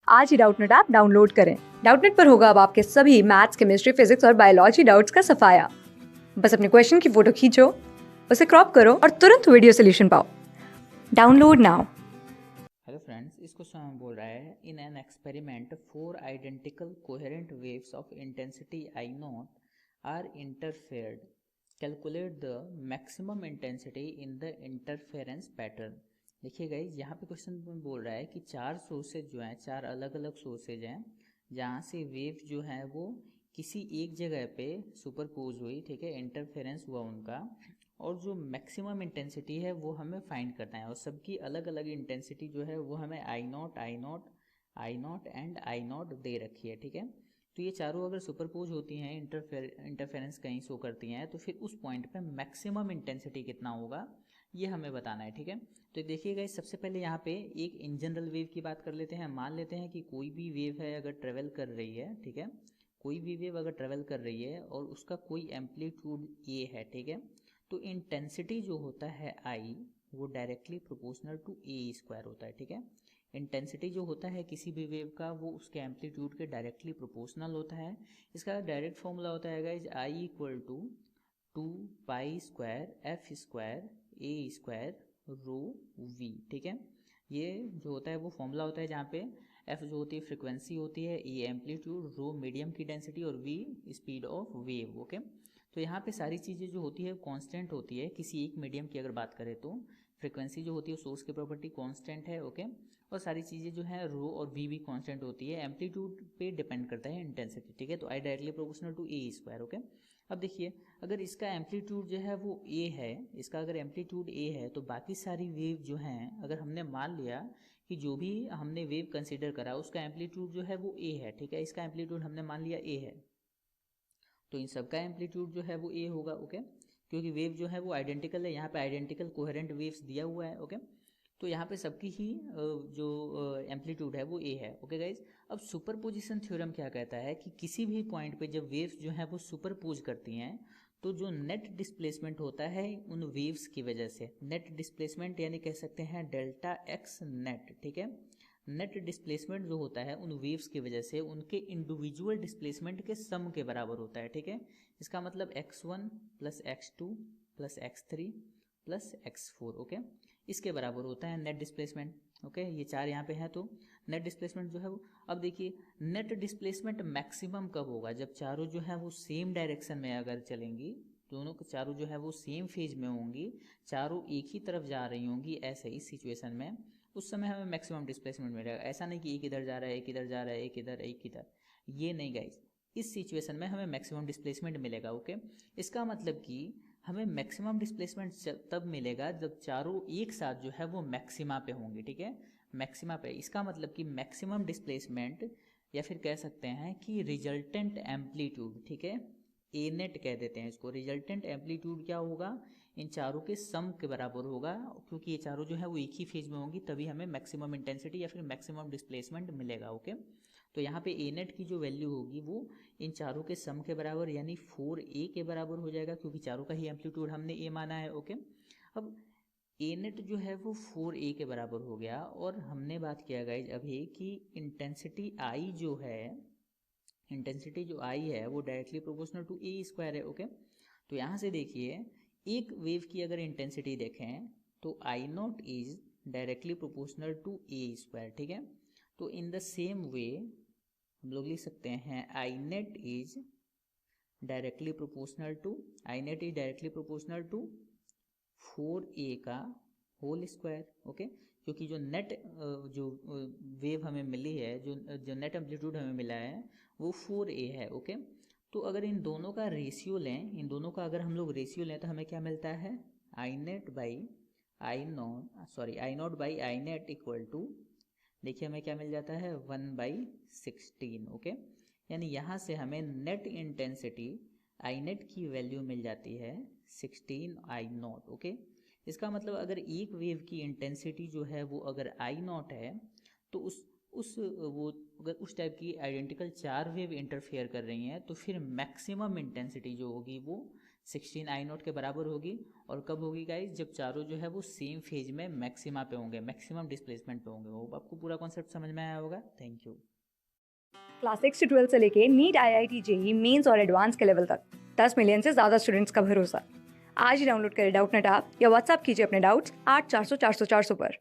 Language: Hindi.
आज ही डाउटनेट ऐप डाउनलोड करें। डाउटनेट पर होगा अब आपके सभी मैथ्स, केमिस्ट्री, फिजिक्स और बायोलॉजी डाउट्स का सफाया। बस अपने क्वेश्चन की फोटो खींचो, उसे क्रॉप करो और तुरंत वीडियो सोल्यूशन पाओ। Download now. हेलो फ्रेंड्स, इस क्वेश्चन में बोल रहा है in an experiment 4 identical coherent waves of intensity I naught are interfered, calculate the maximum intensity in the interference pattern. देखिए गाइस, यहाँ पे क्वेश्चन में बोल रहा है कि चार सोर्सेज जो हैं, चार अलग अलग सोर्सेज हैं जहाँ से वेव जो है वो किसी एक जगह पे सुपरपोज हुई, ठीक है, इंटरफेरेंस हुआ उनका, और जो मैक्सिमम इंटेंसिटी है वो हमें फाइंड करना है। और सबकी अलग अलग इंटेंसिटी जो है वो हमें I naught and I naught दे रखी है, ठीक है। तो ये चारों अगर सुपरपोज होती हैं, इंटरफेरेंस कहीं शो करती हैं, तो फिर उस पॉइंट पे मैक्सिमम इंटेंसिटी कितना होगा ये हमें बताना है, ठीक है। तो देखिएगा, सबसे पहले यहाँ पे एक इन जनरल वेव की बात कर लेते हैं। मान लेते हैं कि कोई भी वेव है अगर ट्रेवल कर रही है, ठीक है, कोई भी वेव अगर ट्रेवल कर रही है और उसका कोई एम्पलीट्यूड ए है, ठीक है, तो इंटेंसिटी जो होता है आई वो directly proportional to A square होता है, ठीक है। इंटेंसिटी जो होता है किसी भी वेव का वो उसके एम्पलीट्यूड के डायरेक्टली प्रोपोर्शनल होता है। इसका डायरेक्ट फॉर्मूला होता है guys I equal to 2 pi square F square A square rho V, ठीक है। ये जो होता है वो फॉर्मूला होता है जहाँ पे एफ जो होती है फ्रिक्वेंसी होती है, ए एम्पलीट्यूड, रो मीडियम की डेंसिटी और V speed of wave, okay. तो यहाँ पे सारी चीज़ें जो होती है कांस्टेंट होती है। किसी एक मीडियम की अगर बात करें तो फ्रिक्वेंसी जो होती है सोर्स की प्रॉपर्टी कांस्टेंट है, ओके। और सारी चीज़ें जो है रो और वी भी कांस्टेंट होती है। एम्पलीट्यूड पे डिपेंड करता है इंटेंसिटी, ठीक है। तो I directly proportional to A square, okay. अब देखिए, अगर इसका एम्पलीट्यूड जो है वो ए है, इसका अगर एम्पलीट्यूड ए है, तो बाकी सारी वेव जो हैं, अगर हमने मान लिया कि जो भी हमने वेव कंसिडर करा उसका एम्पलीट्यूड जो है वो ए है, ठीक है, इसका एम्पलीट्यूड हमने मान लिया ए है, तो इन सबका एम्पलीट्यूड जो है वो ए होगा, ओके। क्योंकि वेव जो है वो आइडेंटिकल है, यहाँ पे आइडेंटिकल कोहेरेंट वेव्स दिया हुआ है, ओके। तो यहाँ पे सबकी ही जो एम्पलीट्यूड है वो ए है, ओके गाइज। अब सुपरपोजिशन थ्योरम क्या कहता है कि किसी भी पॉइंट पे जब वेव्स जो है वो सुपरपोज करती हैं तो जो नेट डिस्प्लेसमेंट होता है उन वेव्स की वजह से, नेट डिस्प्लेसमेंट यानी कह सकते हैं डेल्टा एक्स नेट, ठीक है। नेट डिस्प्लेसमेंट जो होता है उन वेव्स की वजह से उनके इंडिविजुअल डिस्प्लेसमेंट के सम के बराबर होता है, ठीक है। इसका मतलब x1 plus x2 plus x3 plus x4, okay, इसके बराबर होता है नेट डिस्प्लेसमेंट, ओके। ये चार यहाँ पे हैं, तो नेट डिस्प्लेसमेंट जो है वो, अब देखिए, नेट डिस्प्लेसमेंट मैक्सिमम कब होगा? जब चारों जो है वो सेम डायरेक्शन में अगर चलेंगी, दोनों चारों जो है वो सेम फेज में होंगी, चारों एक ही तरफ जा रही होंगी, ऐसे इस सिचुएशन में उस समय हमें मैक्सिमम डिस्प्लेसमेंट मिलेगा। ऐसा नहीं कि एक इधर जा रहा है, एक इधर जा रहा है, एक इधर एक इधर, ये नहीं गाइस। इस सिचुएशन में हमें मैक्सिमम डिस्प्लेसमेंट मिलेगा, ओके। इसका मतलब कि हमें मैक्सिमम डिस्प्लेसमेंट तब मिलेगा जब चारों एक साथ जो है वो मैक्सिमा पे होंगे, ठीक है, मैक्सिमा पे। इसका मतलब कि मैक्सिमम डिस्प्लेसमेंट, या फिर कह सकते हैं कि रिजल्टेंट एम्पलीट्यूड, ठीक है, ए नेट कह देते हैं इसको। रिजल्टेंट एम्पलीट्यूड क्या होगा? इन चारों के सम के बराबर होगा, क्योंकि ये चारों जो है वो एक ही फेज में होंगी, तभी हमें मैक्सिमम इंटेंसिटी या फिर मैक्सिमम डिस्प्लेसमेंट मिलेगा, ओके। तो यहाँ पे ए नेट की जो वैल्यू होगी वो इन चारों के सम के बराबर यानी 4a के बराबर हो जाएगा, क्योंकि चारों का ही एम्पलीट्यूड हमने ए माना है, ओके। अब ए नेट जो है वो 4a के बराबर हो गया, और हमने बात किया गाइज अभी कि इंटेंसिटी आई जो है, इंटेंसिटी जो आई है वो directly proportional to A square है, ओके। तो यहाँ से देखिए, एक वेव की अगर इंटेंसिटी देखें तो I naught is directly proportional to A square, ठीक है। तो इन द सेम वे हम लोग लिख सकते हैं I net is directly proportional to, I net is directly proportional to 4a का होल स्क्वायर, ओके। क्योंकि जो नेट जो वेव हमें मिली है, जो नेट एम्पलीट्यूड हमें मिला है वो 4a है, ओके। तो अगर इन दोनों का रेशियो लें, इन दोनों का अगर हम लोग रेशियो लें तो हमें क्या मिलता है? I net by I naught by I net equal to, देखिए हमें क्या मिल जाता है, 1/16, ओके। यानी यहाँ से हमें नेट इंटेंसिटी आई नेट की वैल्यू मिल जाती है 16 आई नॉट, ओके। इसका मतलब अगर एक वेव की इंटेंसिटी जो है वो अगर आई नॉट है, तो उस वो अगर उस टाइप की आइडेंटिकल चार वेव इंटरफेयर कर रही हैं तो फिर मैक्सिमम इंटेंसिटी जो होगी वो 16 आई नॉट के बराबर होगी। और कब होगी गाइज? जब चारों जो है वो सेम फेज में मैक्सिमा पे होंगे, मैक्सिमम डिस्प्लेसमेंट पे होंगे। वो आपको पूरा कॉन्सेप्ट समझ में आया होगा। Thank you. क्लास 6 से 12 से लेके नीट, IIT, जेई मेंस और एडवांस के लेवल तक 10 मिलियन से ज़्यादा स्टूडेंट्स का भरोसा। आज ही डाउनलोड करें डाउटनेट ऐप या व्हाट्सएप कीजिए अपने डाउट्स 8400 400 400 पर।